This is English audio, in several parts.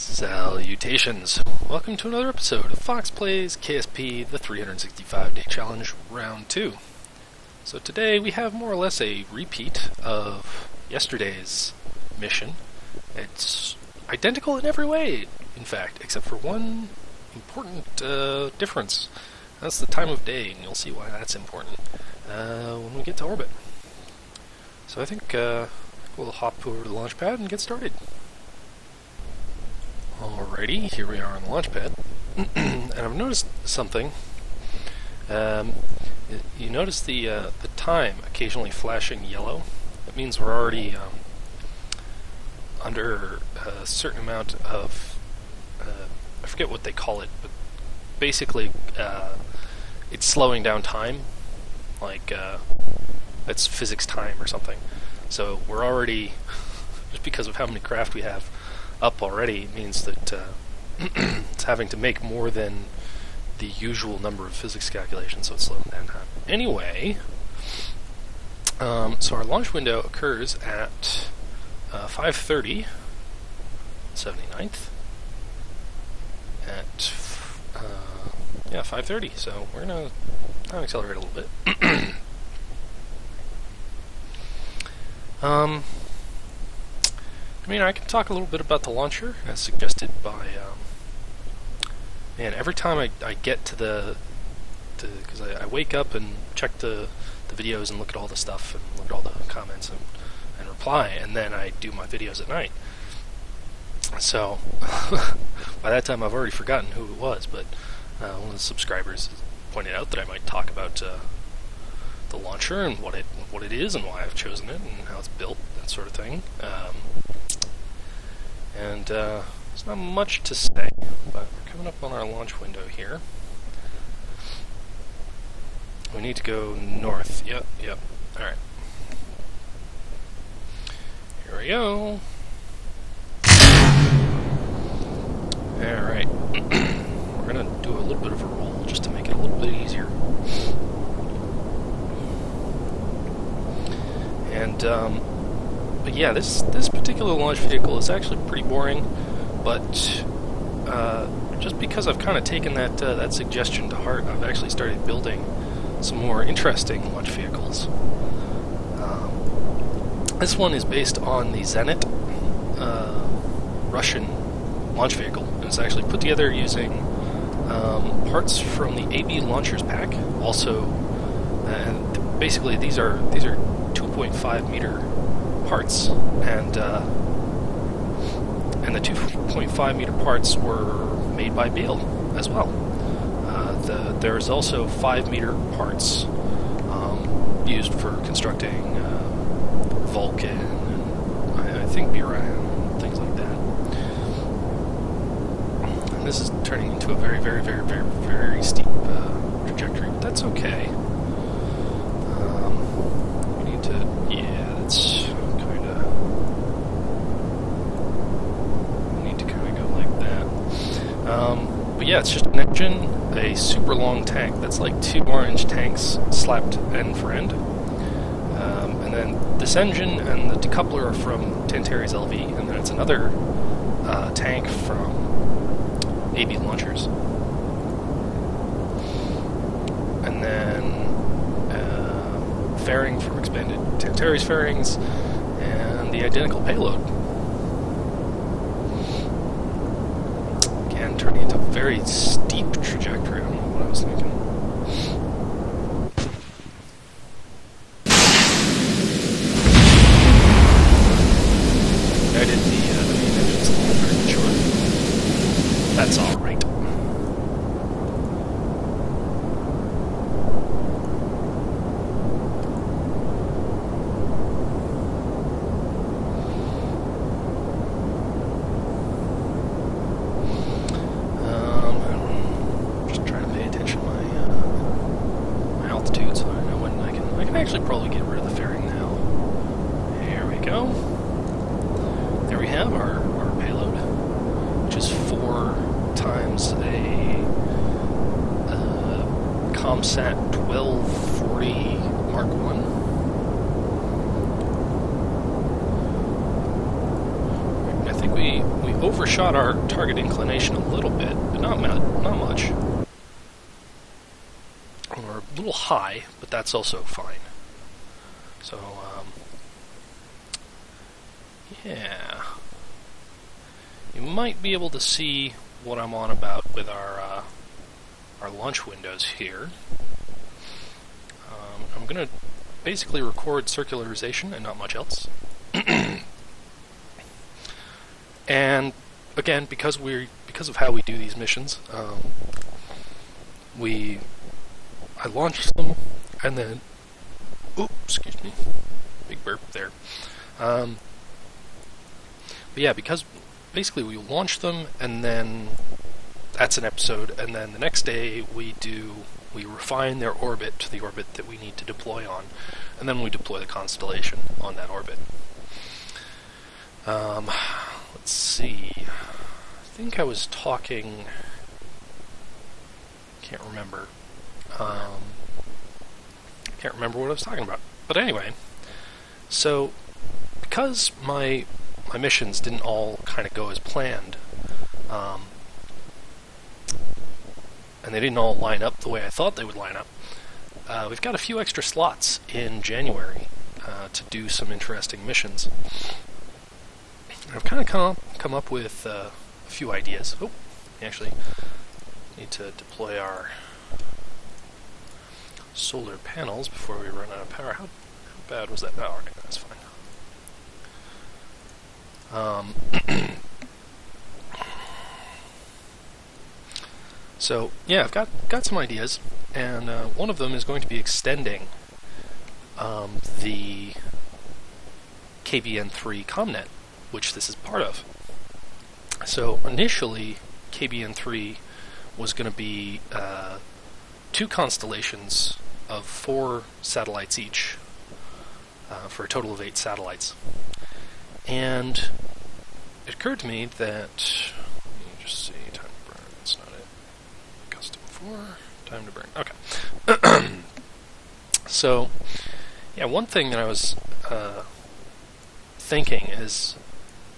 Salutations! Welcome to another episode of Foxx Plays KSP, the 365-day challenge, round 2. So today we have more or less a repeat of yesterday's mission. It's identical in every way, in fact, except for one important difference. That's the time of day, and you'll see why that's important when we get to orbit. So I think we'll hop over to the launch pad and get started. Alrighty, here we are on the launch pad, and I've noticed something. You notice the time occasionally flashing yellow. That means we're already under a certain amount of, I forget what they call it, but basically it's slowing down time, like it's physics time or something. So we're already, just because of how many craft we have up already, means that it's having to make more than the usual number of physics calculations, so it's slowing down time. Anyway, so our launch window occurs at 5:30, 79th, at 5:30, so we're going to accelerate a little bit. I mean, I can talk a little bit about the launcher, as suggested by, man, every time I get to because I wake up and check the videos and look at all the stuff and look at all the comments and reply, and then I do my videos at night. So, by that time I've already forgotten who it was, but one of the subscribers pointed out that I might talk about the launcher and what it is and why I've chosen it and how it's built, that sort of thing. And there's not much to say, but we're coming up on our launch window here. We need to go north. Yep. Alright. Here we go. Alright. We're going to do a little bit of a roll just to make it a little bit easier. And, but yeah, this particular launch vehicle is actually pretty boring, but just because I've kind of taken that suggestion to heart, I've actually started building some more interesting launch vehicles. This one is based on the Zenit Russian launch vehicle, and it's actually put together using parts from the AB launchers pack. Also, and basically these are 2.5 meter parts, and the 2.5 meter parts were made by Beale as well. There's also 5 meter parts used for constructing Vulcan and I think Buran, things like that. And this is turning into a very, very, very, very, very steep trajectory, but that's okay. We need to, that's kind of, we need to kind of go like that. But yeah, it's just an engine, a super long tank that's like 2 orange tanks slapped end for end. And then this engine and the decoupler are from Tanteri's LV, and then it's another tank from AB launchers. And then fairing from expanded Tanteri's fairings, and the identical payload. Again, turning into a very steep trajectory. I don't know what I was thinking. I did the main engines a little bit short. That's alright. Actually probably get rid of the fairing now. Here we go. There we have our payload, which is 4 times a ComSat 1240 Mark 1. we overshot our target inclination a little bit, but not much. We're a little high, but that's also fine. So, yeah. You might be able to see what I'm on about with our launch windows here. I'm going to basically record circularization and not much else. And again, because of how we do these missions, I launch them and then, excuse me, big burp there. But yeah, because basically we launch them and then that's an episode, and then the next day we refine their orbit to the orbit that we need to deploy on, and then we deploy the constellation on that orbit. Let's see. I think I was talking. Can't remember. Can't remember what I was talking about. But anyway, so because my missions didn't all kind of go as planned, and they didn't all line up the way I thought they would line up, we've got a few extra slots in January to do some interesting missions. I've kind of come up with a few ideas. We actually need to deploy our solar panels before we run out of power. How bad was that? Oh, okay, that's fine. So yeah, I've got some ideas, and one of them is going to be extending the KBN-3 Kom-Net, which this is part of. So initially, KBN-3 was going to be 2 constellations of 4 satellites each, for a total of 8 satellites. And it occurred to me that, let me just see, time to burn, that's not it. Custom 4, time to burn, okay. So, yeah, one thing that I was thinking is,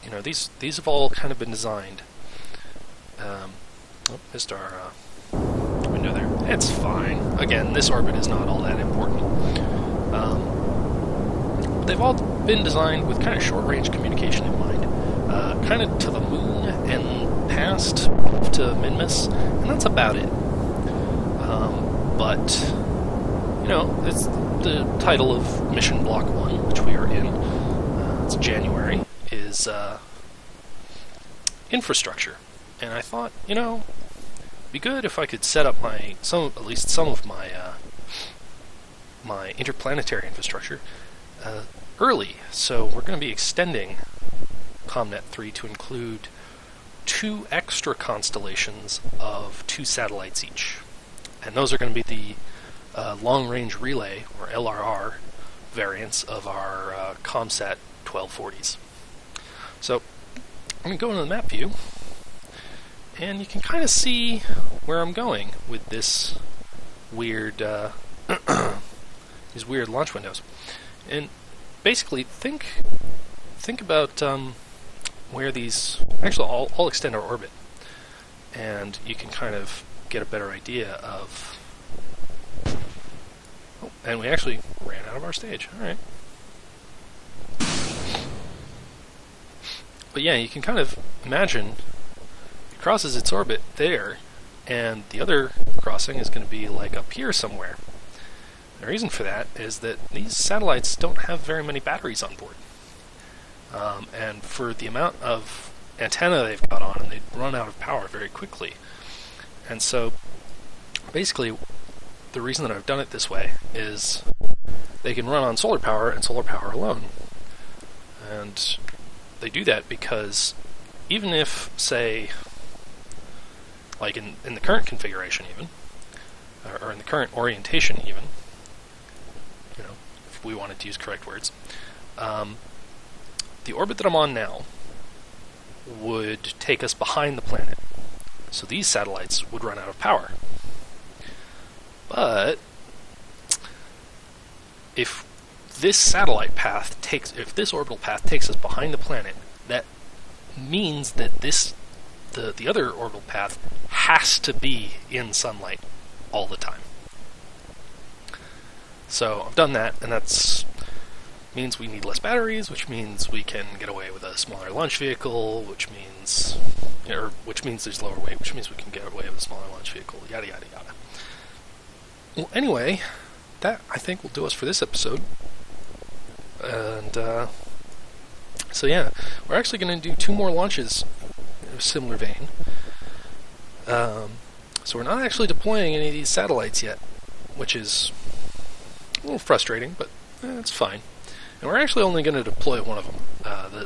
you know, these have all kind of been designed. Missed our window there. It's fine. Again, this orbit is not all that important. They've all been designed with kind of short-range communication in mind. Kind of to the moon and past to Minmus, and that's about it. But, you know, it's the title of Mission Block 1, which we are in. It's January, is infrastructure. And I thought, you know, it'd be good if I could set up at least some of my my interplanetary infrastructure early. So we're going to be extending Kom-Net 3 to include 2 extra constellations of 2 satellites each. And those are going to be the long-range relay, or LRR, variants of our ComSat 1240s. So I'm going to go into the map view, and you can kind of see where I'm going with this weird, these weird launch windows. And basically, think about where these. Actually, I'll extend our orbit, and you can kind of get a better idea of. Oh, and we actually ran out of our stage. All right. But yeah, you can kind of imagine it crosses its orbit there, and the other crossing is going to be like up here somewhere. The reason for that is that these satellites don't have very many batteries on board. And for the amount of antenna they've got on, and they run out of power very quickly. And so, basically, the reason that I've done it this way is they can run on solar power and solar power alone. And they do that because even if, say, like in the current configuration even, or in the current orientation even, you know, if we wanted to use correct words, the orbit that I'm on now would take us behind the planet. So these satellites would run out of power. But if this orbital path takes us behind the planet, that means that the other orbital path has to be in sunlight all the time. So I've done that, and that's means we need less batteries, which means we can get away with a smaller launch vehicle, which means there's lower weight, which means we can get away with a smaller launch vehicle, yada yada yada. Well, anyway, that I think will do us for this episode. And so yeah, we're actually going to do 2 more launches in a similar vein. So we're not actually deploying any of these satellites yet, which is a little frustrating, but it's fine. And we're actually only going to deploy one of them.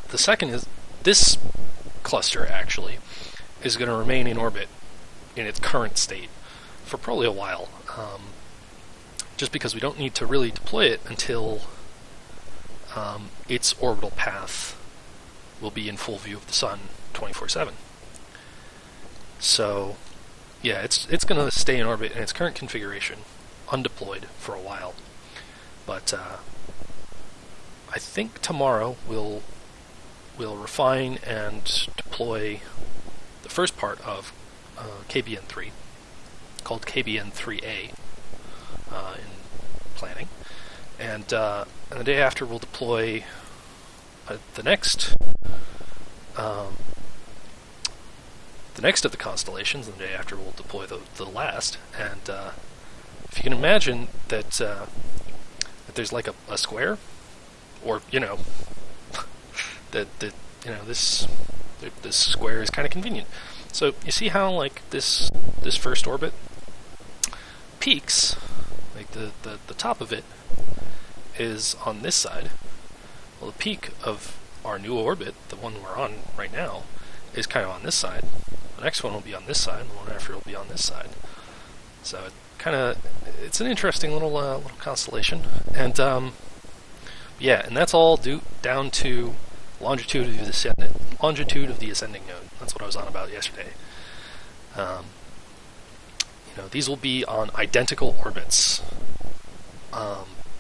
The second is this cluster actually is going to remain in orbit in its current state for probably a while, just because we don't need to really deploy it until its orbital path will be in full view of the sun 24/7. So yeah, it's going to stay in orbit in its current configuration, undeployed for a while. But I think tomorrow we'll refine and deploy the first part of KBN-3, called KBN-3A in planning, and the day after we'll deploy the next of the constellations, and the day after we'll deploy the last. And if you can imagine that that there's like a square, or this square is kind of convenient. So you see how like this first orbit peaks, like the top of it is on this side. Well, the peak of our new orbit, the one we're on right now, is kind of on this side. The next one will be on this side, and the one after will be on this side. So it's an interesting little constellation. And yeah, and that's all down to longitude of the ascending node. That's what I was on about yesterday. These will be on identical orbits,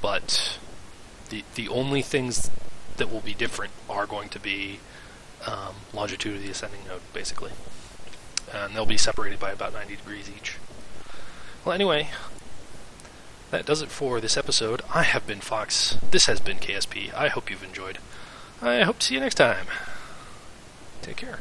but the only things that will be different are going to be longitude of the ascending node, basically. And they'll be separated by about 90 degrees each. Well, anyway, that does it for this episode. I have been Fox. This has been KSP. I hope you've enjoyed. I hope to see you next time. Take care.